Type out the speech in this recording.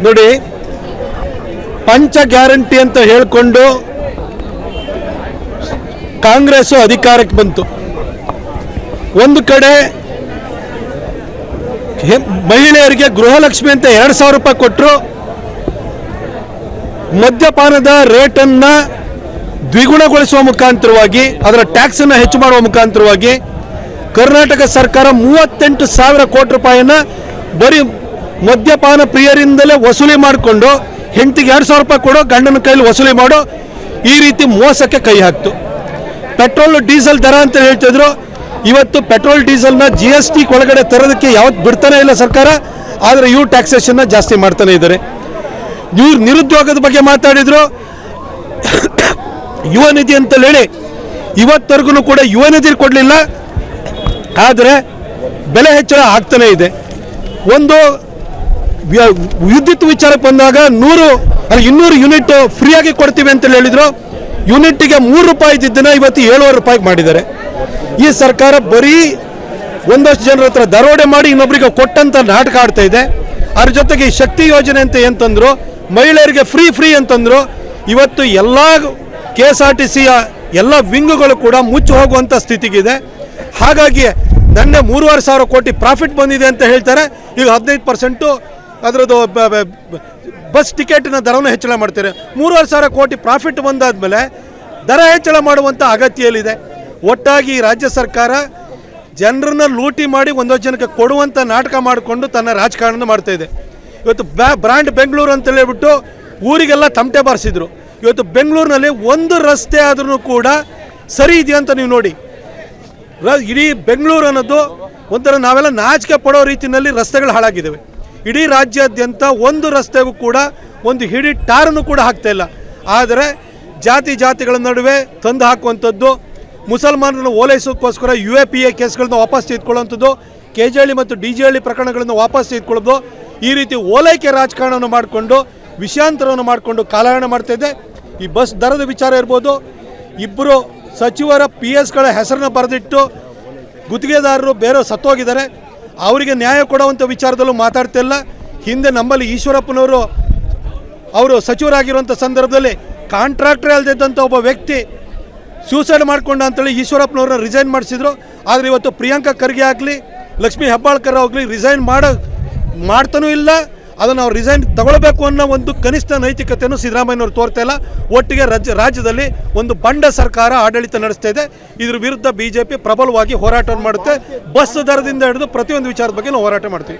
ನೋಡಿ, ಪಂಚ ಗ್ಯಾರಂಟಿ ಅಂತ ಹೇಳಿಕೊಂಡು ಕಾಂಗ್ರೆಸ್ ಅಧಿಕಾರಕ್ಕೆ ಬಂತು. ಒಂದು ಕಡೆ ಮಹಿಳೆಯರಿಗೆ ಗೃಹಲಕ್ಷ್ಮಿ ಅಂತ 2,000 ರೂಪಾಯಿ ಕೊಟ್ಟರು. ಮದ್ಯಪಾನದ ರೇಟನ್ನು ದ್ವಿಗುಣಗೊಳಿಸುವ ಮುಖಾಂತರವಾಗಿ, ಅದರ ಟ್ಯಾಕ್ಸನ್ನು ಹೆಚ್ಚು ಮಾಡುವ ಮುಖಾಂತರವಾಗಿ ಕರ್ನಾಟಕ ಸರ್ಕಾರ 38,000 ಕೋಟಿ ರೂಪಾಯಿನ ಬರೀ ಮದ್ಯಪಾನ ಪ್ರಿಯರಿಂದಲೇ ವಸೂಲಿ ಮಾಡಿಕೊಂಡು ಹೆಂಡತಿಗೆ 2,000 ರೂಪಾಯಿ ಕೊಡೋ, ಗಂಡನ ಕೈಲಿ ವಸೂಲಿ ಮಾಡೋ, ಈ ರೀತಿ ಮೋಸಕ್ಕೆ ಕೈ ಹಾಕ್ತು. ಪೆಟ್ರೋಲ್ ಡೀಸೆಲ್ ದರ ಅಂತ ಹೇಳ್ತಿದ್ರು. ಇವತ್ತು ಪೆಟ್ರೋಲ್ ಡೀಸೆಲ್ನ GST ಒಳಗಡೆ ತರೋದಕ್ಕೆ ಯಾವತ್ತು ಬಿಡ್ತಾನೆ ಇಲ್ಲ ಸರ್ಕಾರ. ಆದರೆ ಇವ್ರು ಟ್ಯಾಕ್ಸೇಷನ್ನ ಜಾಸ್ತಿ ಮಾಡ್ತಾನೆ ಇದ್ದಾರೆ. ಇವ್ರು ನಿರುದ್ಯೋಗದ ಬಗ್ಗೆ ಮಾತಾಡಿದ್ರು. ಯುವ ನಿಧಿ ಅಂತ ಹೇಳಿ ಇವತ್ತರೆಗೂ ಕೂಡ ಯುವ ನಿಧಿ ಕೊಡಲಿಲ್ಲ. ಆದರೆ ಬೆಲೆ ಹೆಚ್ಚಳ ಆಗ್ತಾನೆ ಇದೆ. ಒಂದು ವಿದ್ಯುತ್ ವಿಚಾರಕ್ಕೆ ಬಂದಾಗ 200 ಯೂನಿಟ್ ಫ್ರೀಯಾಗಿ ಕೊಡ್ತೀವಿ ಅಂತ ಹೇಳಿದ್ರು. ಯೂನಿಟ್ಗೆ 3 ರೂಪಾಯಿ ಇದ್ದಿದ್ದನ್ನು ಇವತ್ತು 7.5 ರೂಪಾಯಿಗೆ ಮಾಡಿದ್ದಾರೆ. ಈ ಸರ್ಕಾರ ಬರೀ ಒಂದಷ್ಟು ಜನರ ಹತ್ರ ದರೋಡೆ ಮಾಡಿ ಇನ್ನೊಬ್ಬರಿಗೆ ಕೊಟ್ಟಂತ ನಾಟಕ ಆಡ್ತಾ ಇದೆ. ಅದ್ರ ಜೊತೆಗೆ ಈ ಶಕ್ತಿ ಯೋಜನೆ ಅಂತ ಅಂತಂದ್ರು, ಮಹಿಳೆಯರಿಗೆ ಫ್ರೀ ಅಂತಂದ್ರು. ಇವತ್ತು ಎಲ್ಲ KSRTCಯ ಎಲ್ಲ ವಿಂಗುಗಳು ಕೂಡ ಮುಚ್ಚಿ ಹೋಗುವಂಥ ಸ್ಥಿತಿಗಿದೆ. ಹಾಗಾಗಿ ನನ್ನ 3,500 ಕೋಟಿ ಪ್ರಾಫಿಟ್ ಬಂದಿದೆ ಅಂತ ಹೇಳ್ತಾರೆ. ಈಗ 15% ಅದರದ್ದು ಬಸ್ ಟಿಕೆಟ್ನ ದರವನ್ನು ಹೆಚ್ಚಳ ಮಾಡ್ತಾರೆ. 3,500 ಕೋಟಿ ಪ್ರಾಫಿಟ್ ಬಂದಾದಮೇಲೆ ದರ ಹೆಚ್ಚಳ ಮಾಡುವಂಥ ಅಗತ್ಯ ಎಲ್ಲಿದೆ? ಒಟ್ಟಾಗಿ ರಾಜ್ಯ ಸರ್ಕಾರ ಜನರನ್ನ ಲೂಟಿ ಮಾಡಿ ಒಂದೊಂದು ಜನಕ್ಕೆ ಕೊಡುವಂಥ ನಾಟಕ ಮಾಡಿಕೊಂಡು ತನ್ನ ರಾಜಕಾರಣ ಮಾಡ್ತಾ ಇದೆ. ಇವತ್ತು ಬ್ರ್ಯಾಂಡ್ ಬೆಂಗಳೂರು ಅಂತ ಹೇಳ್ಬಿಟ್ಟು ಊರಿಗೆಲ್ಲ ತಮಟೆ ಬಾರಿಸಿದ್ರು. ಇವತ್ತು ಬೆಂಗಳೂರಿನಲ್ಲಿ ಒಂದು ರಸ್ತೆ ಆದ್ರೂ ಕೂಡ ಸರಿ ಇದೆಯಾ ಅಂತ ನೀವು ನೋಡಿ. ಇಡೀ ಬೆಂಗಳೂರು ಅನ್ನೋದು ಒಂಥರ ನಾವೆಲ್ಲ ನಾಚಿಕೆ ಪಡೋ ರೀತಿಯಲ್ಲಿ ರಸ್ತೆಗಳು ಹಾಳಾಗಿದ್ದಾವೆ. ಇಡೀ ರಾಜ್ಯಾದ್ಯಂತ ಒಂದು ರಸ್ತೆಗೂ ಕೂಡ ಒಂದು ಹಿಡಿ ಟಾರನ್ನು ಕೂಡ ಹಾಕ್ತಾ ಇಲ್ಲ. ಆದರೆ ಜಾತಿಗಳ ನಡುವೆ ತಂದು ಹಾಕುವಂಥದ್ದು, ಮುಸಲ್ಮಾನರನ್ನು ಓಲೈಸೋಕ್ಕೋಸ್ಕರ UAPA ಕೇಸ್ಗಳನ್ನ ವಾಪಸ್ ತೆಗೆದುಕೊಳ್ಳುವಂಥದ್ದು, KJHಳ್ಳಿ ಮತ್ತು DJಹಳ್ಳಿ ಪ್ರಕರಣಗಳನ್ನು ವಾಪಸ್ ತೆಗೆದುಕೊಳ್ಳೋದು, ಈ ರೀತಿ ಓಲೈಕೆ ರಾಜಕಾರಣವನ್ನು ಮಾಡಿಕೊಂಡು ವಿಷಯಾಂತರವನ್ನು ಮಾಡಿಕೊಂಡು ಕಾಲಹರಣ ಮಾಡ್ತಾಯಿದೆ. ಈ ಬಸ್ ದರದ ವಿಚಾರ ಇರ್ಬೋದು, ಇಬ್ಬರು ಸಚಿವರ PSಗಳ ಹೆಸರನ್ನ ಬರೆದಿಟ್ಟು ಗುತ್ತಿಗೆದಾರರು ಬೇರೆ ಸತ್ತೋಗಿದ್ದಾರೆ. ಅವರಿಗೆ ನ್ಯಾಯ ಕೊಡುವಂಥ ವಿಚಾರದಲ್ಲೂ ಮಾತಾಡ್ತಿಲ್ಲ. ಹಿಂದೆ ನಮ್ಮಲ್ಲಿ ಈಶ್ವರಪ್ಪನವರು ಅವರು ಸಚಿವರಾಗಿರುವಂಥ ಸಂದರ್ಭದಲ್ಲಿ ಕಾಂಟ್ರಾಕ್ಟರ್ ಅಲ್ಲದಿದ್ದಂಥ ಒಬ್ಬ ವ್ಯಕ್ತಿ ಸೂಸೈಡ್ ಮಾಡ್ಕೊಂಡ ಅಂತೇಳಿ ಈಶ್ವರಪ್ಪನವ್ರನ್ನ ರಿಸೈನ್ ಮಾಡಿಸಿದ್ರು. ಆದರೆ ಇವತ್ತು ಪ್ರಿಯಾಂಕಾ ಖರ್ಗೆ ಆಗಲಿ, ಲಕ್ಷ್ಮೀ ಹೆಬ್ಬಾಳ್ಕರ್ ಆಗಲಿ ರಿಸೈನ್ ಮಾಡ್ತಾನೂ ಇಲ್ಲ. ಅದನ್ನು ಅವ್ರು ರಿಸೈನ್ ತಗೊಳ್ಬೇಕು ಅನ್ನೋ ಒಂದು ಕನಿಷ್ಠ ನೈತಿಕತೆಯನ್ನು ಸಿದ್ದರಾಮಯ್ಯನವರು ತೋರ್ತಾ ಇಲ್ಲ. ಒಟ್ಟಿಗೆ ರಾಜ್ಯದಲ್ಲಿ ಒಂದು ಬಂಡ ಸರ್ಕಾರ ಆಡಳಿತ ನಡೆಸ್ತಾ ಇದೆ. ಇದ್ರ ವಿರುದ್ಧ BJP ಪ್ರಬಲವಾಗಿ ಹೋರಾಟವನ್ನು ಮಾಡುತ್ತೆ. ಬಸ್ ದರದಿಂದ ಹಿಡಿದು ಪ್ರತಿಯೊಂದು ವಿಚಾರದ ಬಗ್ಗೆ ನಾವು ಹೋರಾಟ ಮಾಡ್ತೀವಿ.